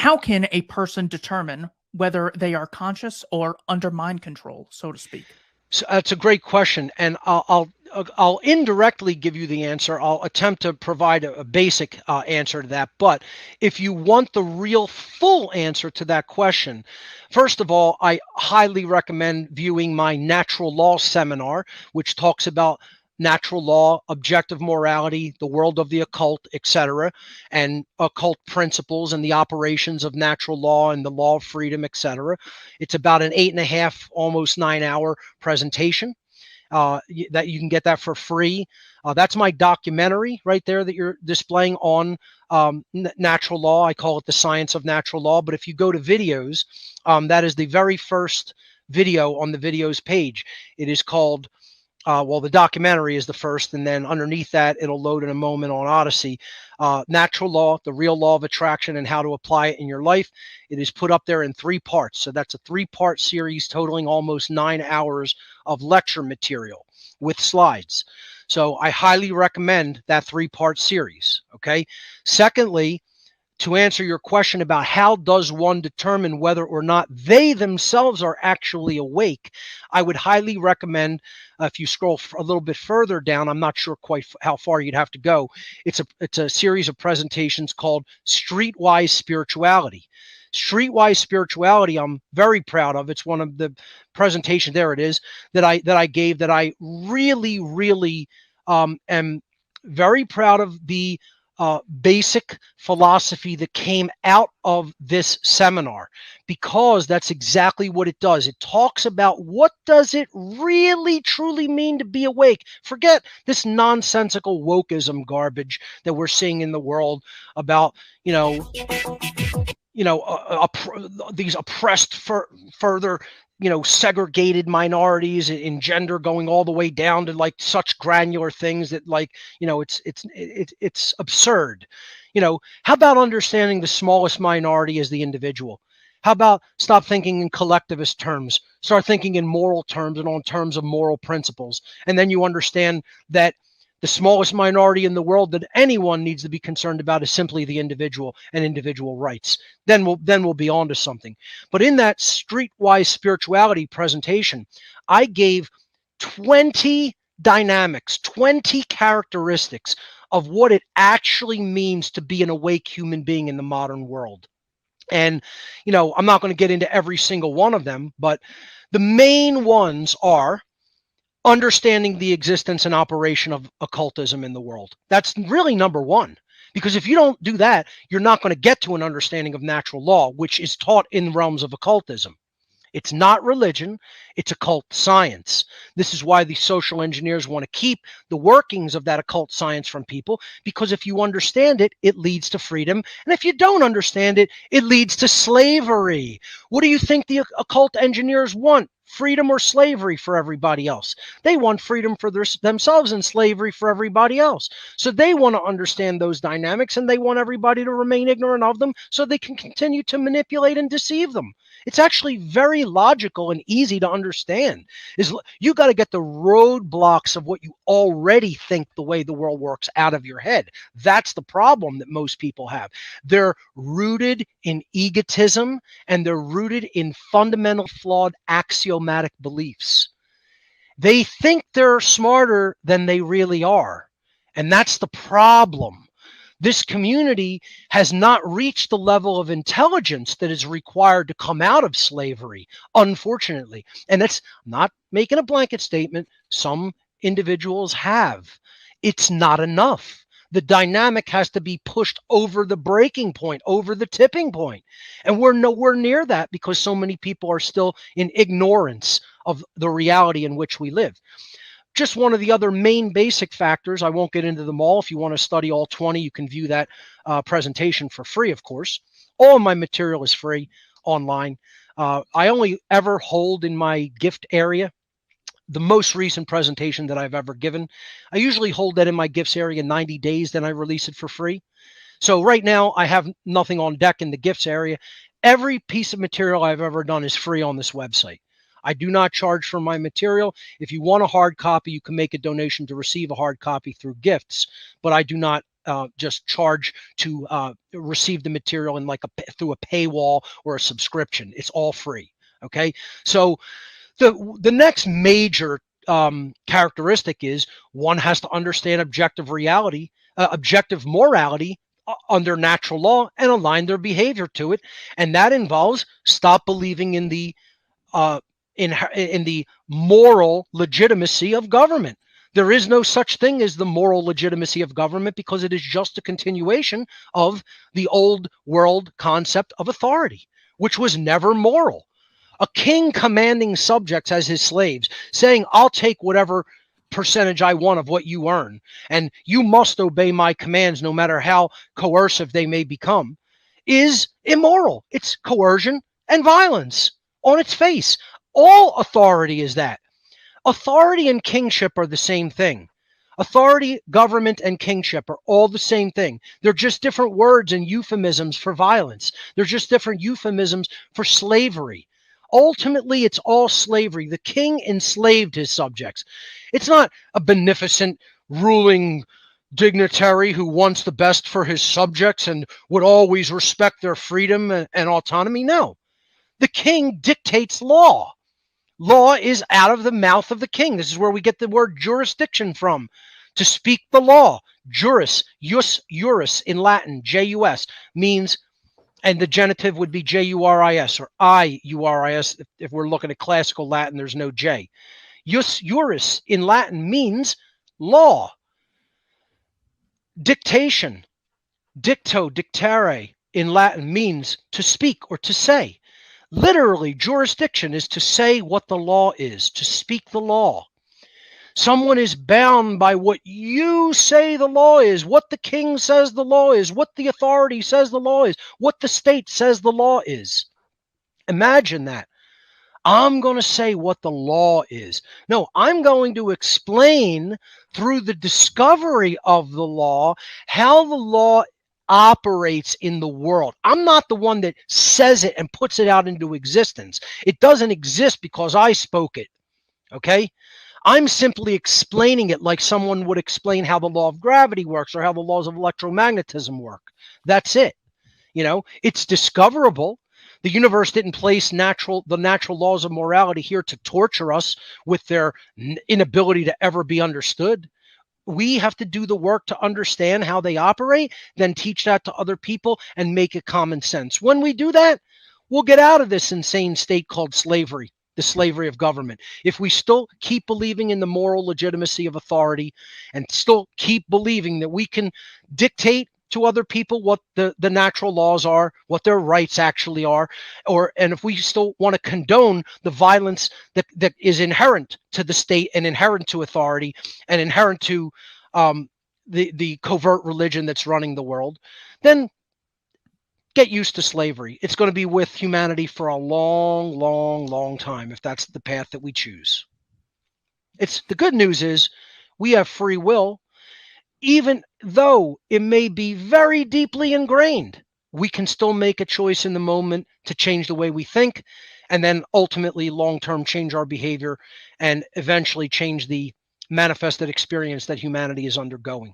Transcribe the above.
How can a person determine whether they are conscious or under mind control, so to speak? So that's a great question, and I'll indirectly give you the answer. I'll attempt to provide a basic answer to that. But if you want the real full answer to that question, first of all, I highly recommend viewing my natural law seminar, which talks about natural law, objective morality, the world of the occult, etc., and occult principles and the operations of natural law and the law of freedom, etc. It's about an 8.5, almost 9 hour presentation that you can get that for free. That's my documentary right there that you're displaying on natural law. I call it the science of natural law. But if you go to videos, that is the very first video on the videos page. It is called well, the documentary is the first, and then underneath that, it'll load in a moment on Odyssey. Natural law, the real law of attraction, and how to apply it in your life. It is put up there in 3 parts. So that's a 3-part series totaling almost 9 hours of lecture material with slides. So I highly recommend that 3-part series. Okay. Secondly, to answer your question about how does one determine whether or not they themselves are actually awake, I would highly recommend, if you scroll a little bit further down, I'm not sure quite how far you'd have to go. It's a series of presentations called Streetwise Spirituality. Streetwise Spirituality, I'm very proud of. It's one of the presentations, there it is, that I gave, that I really am very proud of the basic philosophy that came out of this seminar, because that's exactly what it does. It talks about what does it really truly mean to be awake. Forget this nonsensical wokeism garbage that we're seeing in the world about, these oppressed further, segregated minorities in gender, going all the way down to like such granular things that, like, it's absurd. How about understanding the smallest minority as the individual? How about stop thinking in collectivist terms, start thinking in moral terms and on terms of moral principles, and then you understand that the smallest minority in the world that anyone needs to be concerned about is simply the individual and individual rights. Then we'll be on to something. But in that Streetwise Spirituality presentation, I gave 20 dynamics, 20 characteristics of what it actually means to be an awake human being in the modern world. And, I'm not going to get into every single one of them, but the main ones are understanding the existence and operation of occultism in the world. That's really number one. Because if you don't do that, you're not going to get to an understanding of natural law, which is taught in realms of occultism. It's not religion, it's occult science. This is why the social engineers want to keep the workings of that occult science from people, because if you understand it, it leads to freedom. And if you don't understand it, it leads to slavery. What do you think the occult engineers want? Freedom or slavery for everybody else? They want freedom for themselves and slavery for everybody else. So they want to understand those dynamics, and they want everybody to remain ignorant of them so they can continue to manipulate and deceive them. It's actually very logical and easy to understand. You got to get the roadblocks of what you already think the way the world works out of your head. That's the problem that most people have. They're rooted in egotism, and they're rooted in fundamental flawed axiomatic beliefs. They think they're smarter than they really are. And that's the problem. This community has not reached the level of intelligence that is required to come out of slavery, unfortunately. And that's not making a blanket statement. Some individuals have. It's not enough. The dynamic has to be pushed over the breaking point, over the tipping point. And we're nowhere near that because so many people are still in ignorance of the reality in which we live. Just one of the other main basic factors, I won't get into them all. If you want to study all 20, you can view that presentation for free, of course. All of my material is free online. I only ever hold in my gift area the most recent presentation that I've ever given. I usually hold that in my gifts area 90 days, then I release it for free. So right now I have nothing on deck in the gifts area. Every piece of material I've ever done is free on this website. I do not charge for my material. If you want a hard copy, you can make a donation to receive a hard copy through gifts, but I do not just charge to receive the material in like through a paywall or a subscription. It's all free. Okay, so the next major characteristic is one has to understand objective reality, objective morality under natural law, and align their behavior to it, and that involves stop believing in the in the moral legitimacy of government. There is no such thing as the moral legitimacy of government because it is just a continuation of the old world concept of authority, which was never moral. A king commanding subjects as his slaves, saying, I'll take whatever percentage I want of what you earn, and you must obey my commands no matter how coercive they may become, is immoral. It's coercion and violence on its face. All authority is that. Authority and kingship are the same thing. Authority, government, and kingship are all the same thing. They're just different words and euphemisms for violence. They're just different euphemisms for slavery. Ultimately, it's all slavery. The king enslaved his subjects. It's not a beneficent ruling dignitary who wants the best for his subjects and would always respect their freedom and autonomy. No, the king dictates law. Law is out of the mouth of the king. This is where we get the word jurisdiction from. To speak the law. Juris, jus juris in Latin, J-U-S, means, and the genitive would be J-U-R-I-S or I-U-R-I-S. If we're looking at classical Latin, there's no J. Jus juris in Latin means law. Dictation, dicto, dictare in Latin means to speak or to say. Literally, jurisdiction is to say what the law is, to speak the law. Someone is bound by what you say the law is, what the king says the law is, what the authority says the law is, what the state says the law is. Imagine that. I'm going to say what the law is. No, I'm going to explain through the discovery of the law how the law operates in the world. I'm not the one that says it and puts it out into existence. It doesn't exist because I spoke it. Okay? I'm simply explaining it like someone would explain how the law of gravity works or how the laws of electromagnetism work. That's it. You know, it's discoverable. The universe didn't place the natural laws of morality here to torture us with their inability to ever be understood. We have to do the work to understand how they operate, then teach that to other people and make it common sense. When we do that, we'll get out of this insane state called slavery, the slavery of government. If we still keep believing in the moral legitimacy of authority and still keep believing that we can dictate to other people what the natural laws are, what their rights actually are, and if we still want to condone the violence that is inherent to the state and inherent to authority and inherent to the covert religion that's running the world, then get used to slavery. It's going to be with humanity for a long, long, long time if that's the path that we choose. The good news is we have free will. Even though it may be very deeply ingrained, we can still make a choice in the moment to change the way we think, and then ultimately long-term change our behavior and eventually change the manifested experience that humanity is undergoing.